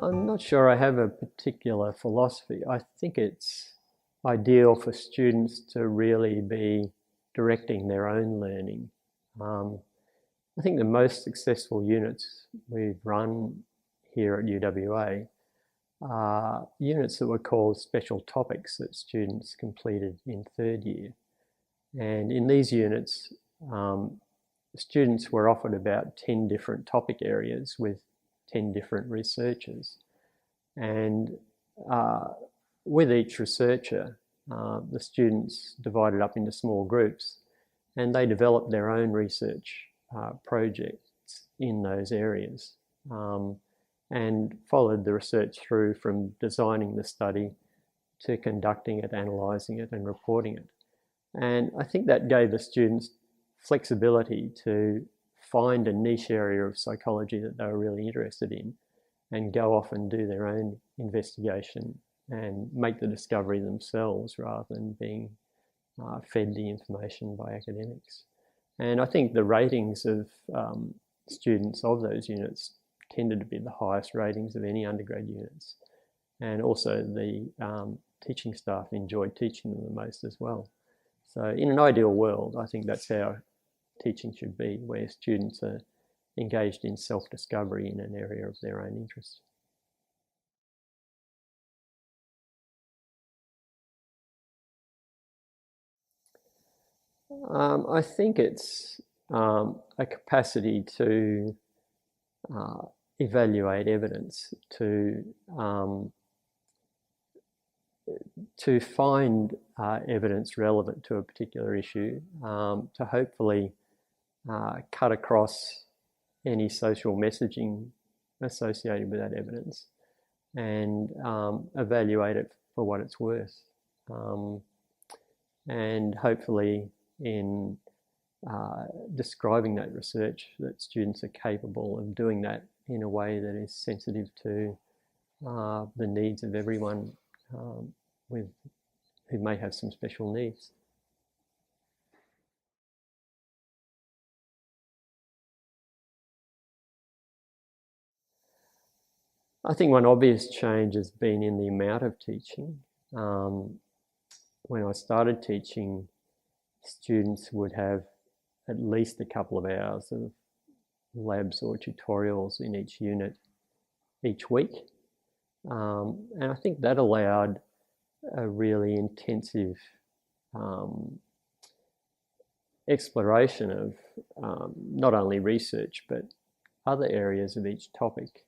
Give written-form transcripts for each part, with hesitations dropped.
I'm not sure I have a particular philosophy. I think it's ideal for students to really be directing their own learning. I think the most successful units we've run here at UWA are units that were called special topics that students completed in third year. And in these units, students were offered about 10 different topic areas with 10 different researchers. And with each researcher, the students divided up into small groups and they developed their own research projects in those areas and followed the research through from designing the study to conducting it, analysing it and reporting it. And I think that gave the students flexibility to find a niche area of psychology that they were really interested in and go off and do their own investigation and make the discovery themselves rather than being fed the information by academics. And I think the ratings of students of those units tended to be the highest ratings of any undergrad units. And also the teaching staff enjoyed teaching them the most as well. So in an ideal world, I think that's how teaching should be, where students are engaged in self-discovery in an area of their own interest. I think it's a capacity to evaluate evidence, to find evidence relevant to a particular issue, to hopefully cut across any social messaging associated with that evidence and evaluate it for what it's worth. And hopefully in describing that research, that students are capable of doing that in a way that is sensitive to the needs of everyone who may have some special needs. I think one obvious change has been in the amount of teaching. When I started teaching, students would have at least a couple of hours of labs or tutorials in each unit each week. And I think that allowed a really intensive exploration of not only research but other areas of each topic.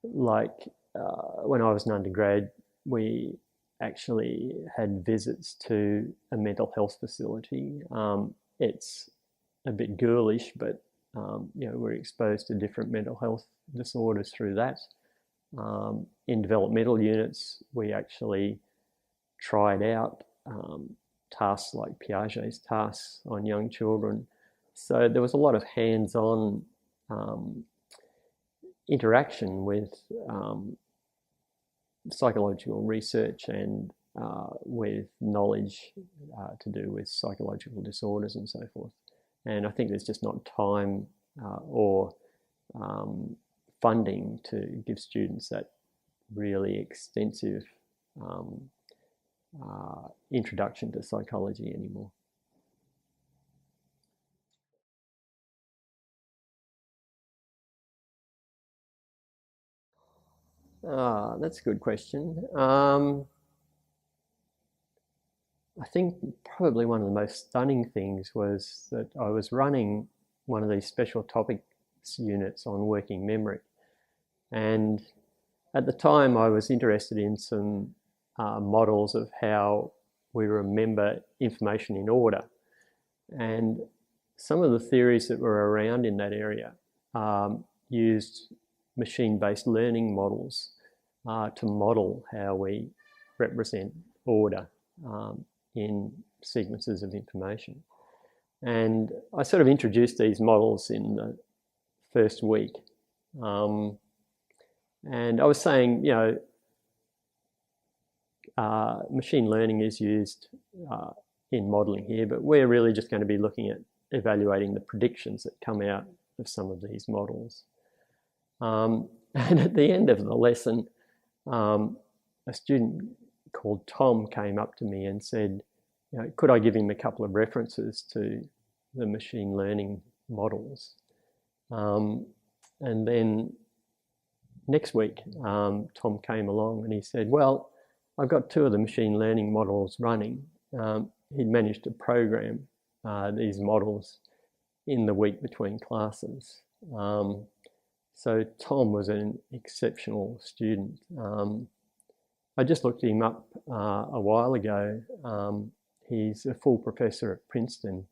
When I was an undergrad, we actually had visits to a mental health facility. It's a bit ghoulish, but we're exposed to different mental health disorders through that. In developmental units, we actually tried out tasks like Piaget's tasks on young children. So there was a lot of hands-on interaction with psychological research and with knowledge to do with psychological disorders and so forth. And I think there's just not time or funding to give students that really extensive introduction to psychology anymore. That's a good question. I think probably one of the most stunning things was that I was running one of these special topics units on working memory. And at the time I was interested in some models of how we remember information in order. And some of the theories that were around in that area used machine-based learning models to model how we represent order in sequences of information. And I sort of introduced these models in the first week. And I was saying, machine learning is used in modelling here, but we're really just going to be looking at evaluating the predictions that come out of some of these models. And at the end of the lesson, a student called Tom came up to me and said, you know, could I give him a couple of references to the machine learning models? And then next week, Tom came along and he said, well, I've got 2 of the machine learning models running. He'd managed to program these models in the week between classes. So Tom was an exceptional student. I just looked him up a while ago. He's a full professor at Princeton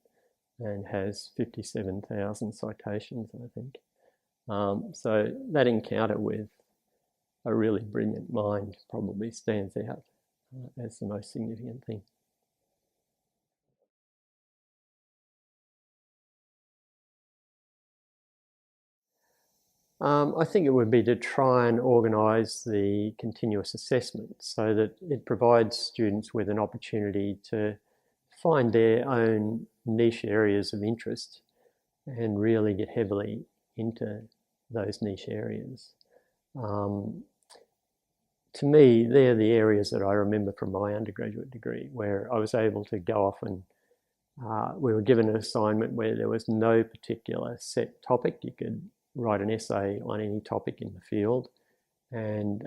and has 57,000 citations, I think. So that encounter with a really brilliant mind probably stands out as the most significant thing. I think it would be to try and organise the continuous assessment so that it provides students with an opportunity to find their own niche areas of interest and really get heavily into those niche areas. To me, they're the areas that I remember from my undergraduate degree, where I was able to go off and we were given an assignment where there was no particular set topic. You could write an essay on any topic in the field. And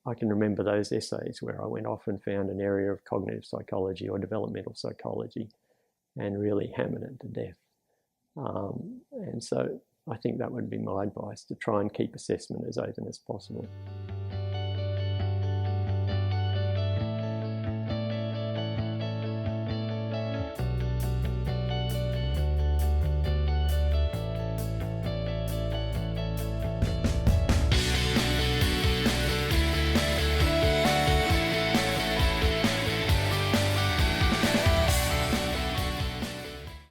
I can remember those essays where I went off and found an area of cognitive psychology or developmental psychology and really hammered it to death. And so I think that would be my advice, to try and keep assessment as open as possible.